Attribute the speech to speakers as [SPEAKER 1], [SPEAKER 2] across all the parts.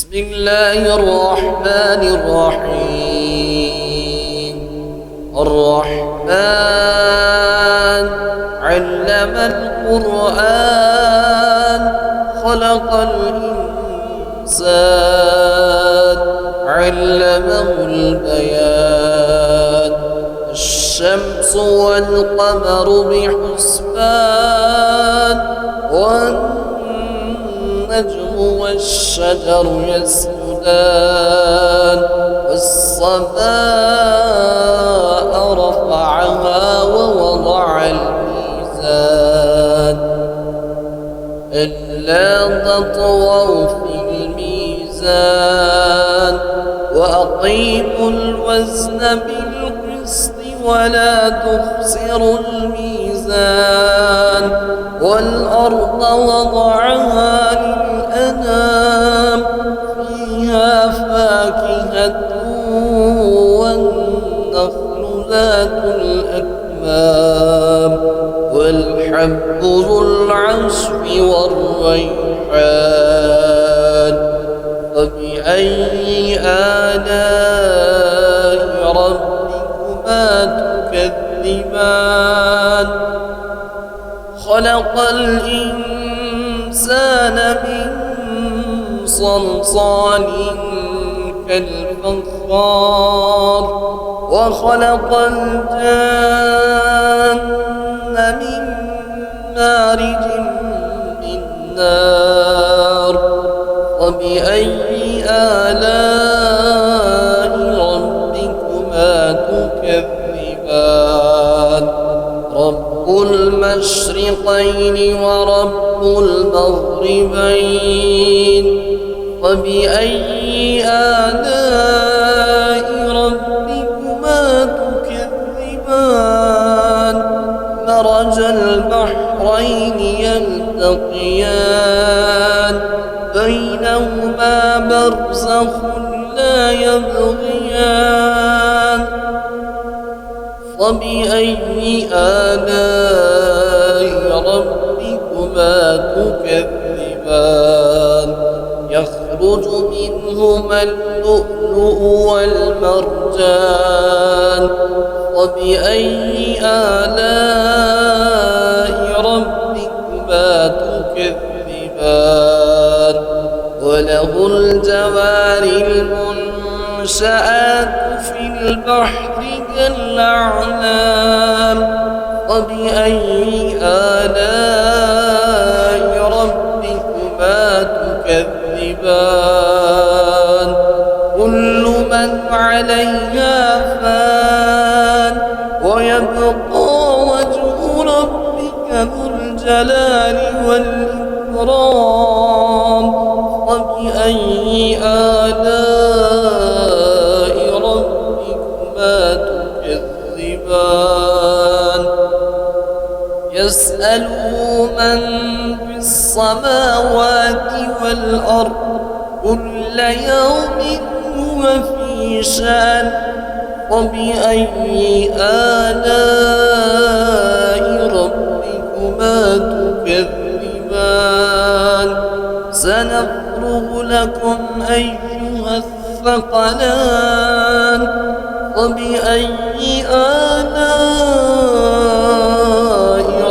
[SPEAKER 1] بسم الله الرحمن الرحيم. الرحمن علم القرآن خلق الإنسان علمه البيان. الشمس والقمر بحسبان والنجم والشجر يسجدان. والسماء رفعها ووضع الميزان ألا تطغوا في الميزان وأقيموا الوزن بالقسط ولا تخسروا الميزان. والأرض وضعها للأنام فيها فاكهة والنخل ذات الأكمام والحب ذو العصف والريحان. فبأي آلاء ربكما تكذبان؟ خلق الإنسان من صلصال كالفخار وخلق الجن من مارج من نار. وبأي آلاء ربكما تكذبان؟ رب المشرقين ورب المغربين. وبأي آلاء ربكما تكذبان؟ مرج البحرين يلتقيان بينهما برزخ لا يبغيان. فبأي آلاء ربكما تكذبان؟ يخرج منهما اللؤلؤ والمرجان. وبأي آلاء ربكما تكذبان؟ وله الجوار المنشآت في البحر كالأعلام. وبأي آلاء ربكما تكذبان؟ كل من عليها فان ويبقى وجه ربك ذو الجلال والإكرام. وبأي آلاء ربكما تكذبان؟ يسأله من في السماوات والأرض كل يوم هو في شأن. وبأي آلاء ربكما تكذبان؟ سنفرغ لكم أيها الثقلان. وبأي آلاء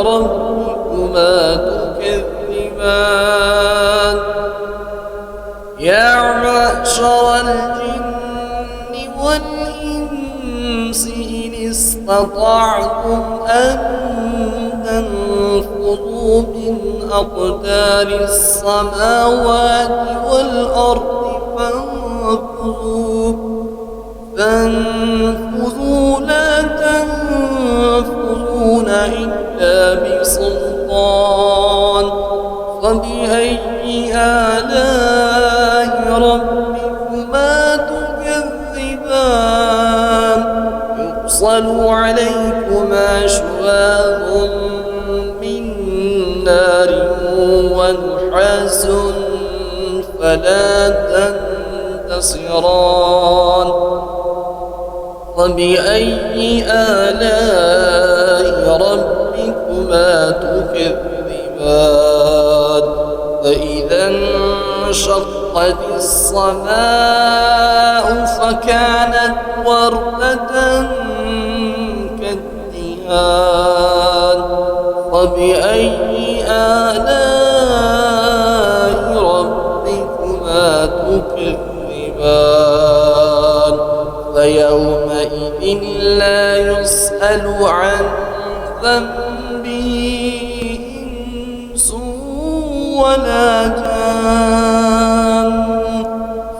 [SPEAKER 1] ربكما تكذبان؟ يا معشر الجن والإنس إن استطعتم أن تنفذوا من أقدار السماوات والأرض فانفذوا لا تنفذون إلا بسلطان. فبأي آلاء ربكما تكذبان؟ يرسل عليكما شواظ من نار ونحاس فلا تنتصران. وبأي آلاء ربكما تكذبان؟ فإذا انشق وانشقت السماء فكانت وردة كالدهان فبأي آلاء ربكما تكذبان فيومئذ لا يسأل عن ذنبه إنس ولا جان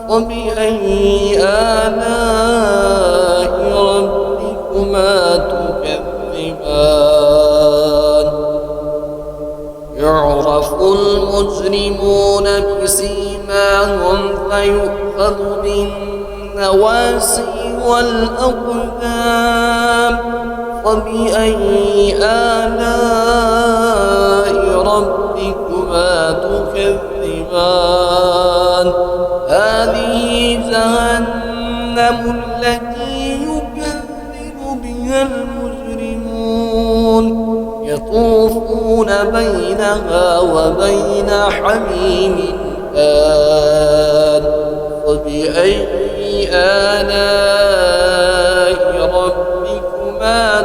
[SPEAKER 1] فبأي آلاء ربكما تكذبان يعرف المجرمون بسيماهم فيؤخذ بالنواسي والأقدام فبأي آلاء ربكما تكذبان هذه جهنم التي يكذب بها المجرمون يطوفون بينها وبين حميم آن فبأي آلاء ربكما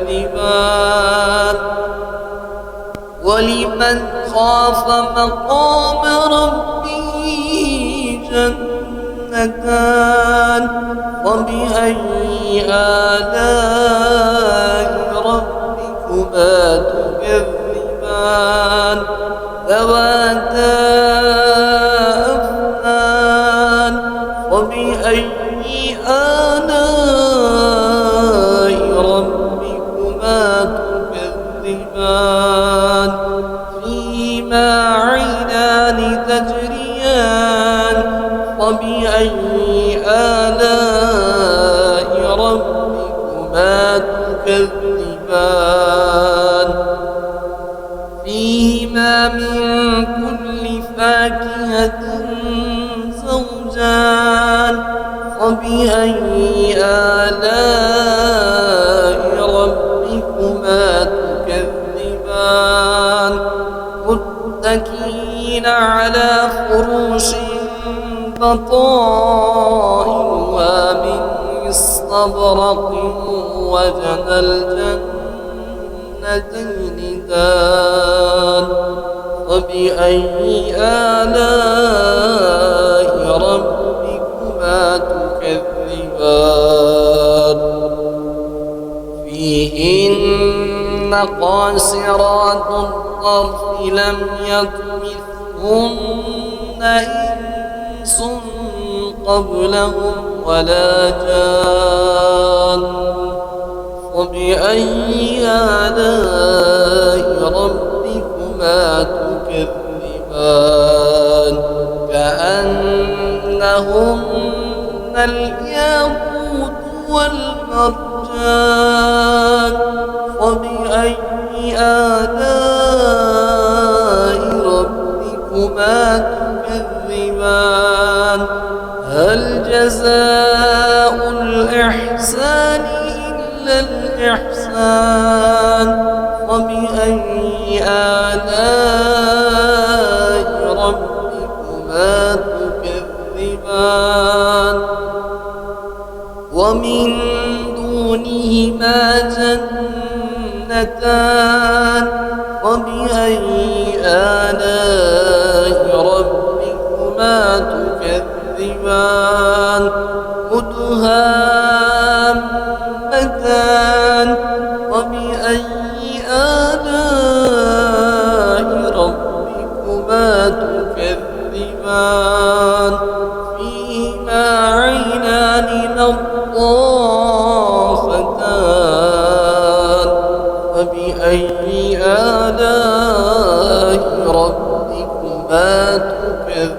[SPEAKER 1] تكذبان ولمن خاف مقام ربه جنتان فبأي آلاء ربكما تكذبان ذواتا أفنان فبأي آلاء ربكما تكذبان فيهما عينان تجريان فبأي آلاء ربكما تكذبان فيهما من كل فاكهة زوجان فبأي آلاء ربكما تكذبان متكئين على فروش بطائنها من استبرق وجنى الجنتين دان فبأي آلاء ربكما تكذبان فيهن قاصرات الطرف لم يطمثهن إنس قبلهم ولا جان فبأي آلاء ربكما تكذبان كأنهن الياقوت والمرجان فبأي آلاء ربكما تكذبان هل جزاء الإحسان إلا الإحسان فبأي آلاء ربكما تكذبان ومن دونهما جنتان فبأي آلاء ربكما تكذبان مدهامتان فبأي آلاء ربكما تكذبان فيهما عينان نضاختان فبأي آلاء ربكما تكذبان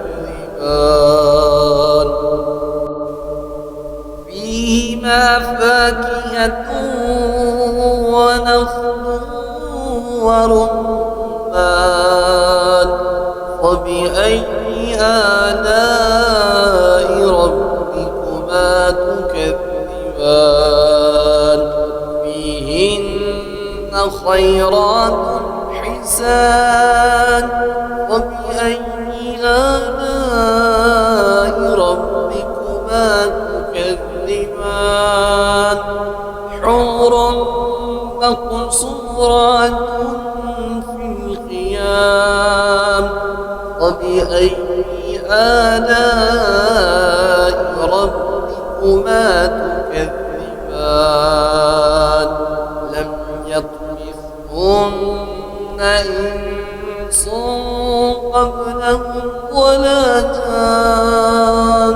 [SPEAKER 1] فيهما فاكهة ونخل ورمان فبأي آلاء ربكما تكذبان فيهن خيرات حسان فبأي آلاء آلاء ربكما تكذبان لم يطمثهن إنس قبلهم ولا جان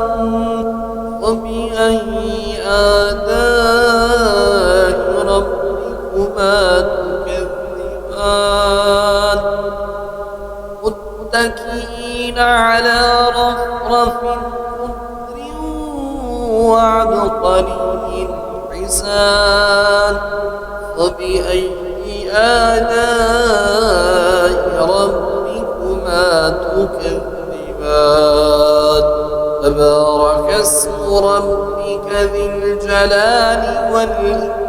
[SPEAKER 1] فبأي آلاء ربكما تكذبان متكئين على رفرف خضر وعبقري حسان فبأي آلاء ربكما تكذبان تبارك اسم ربك ذي الجلال والإكرام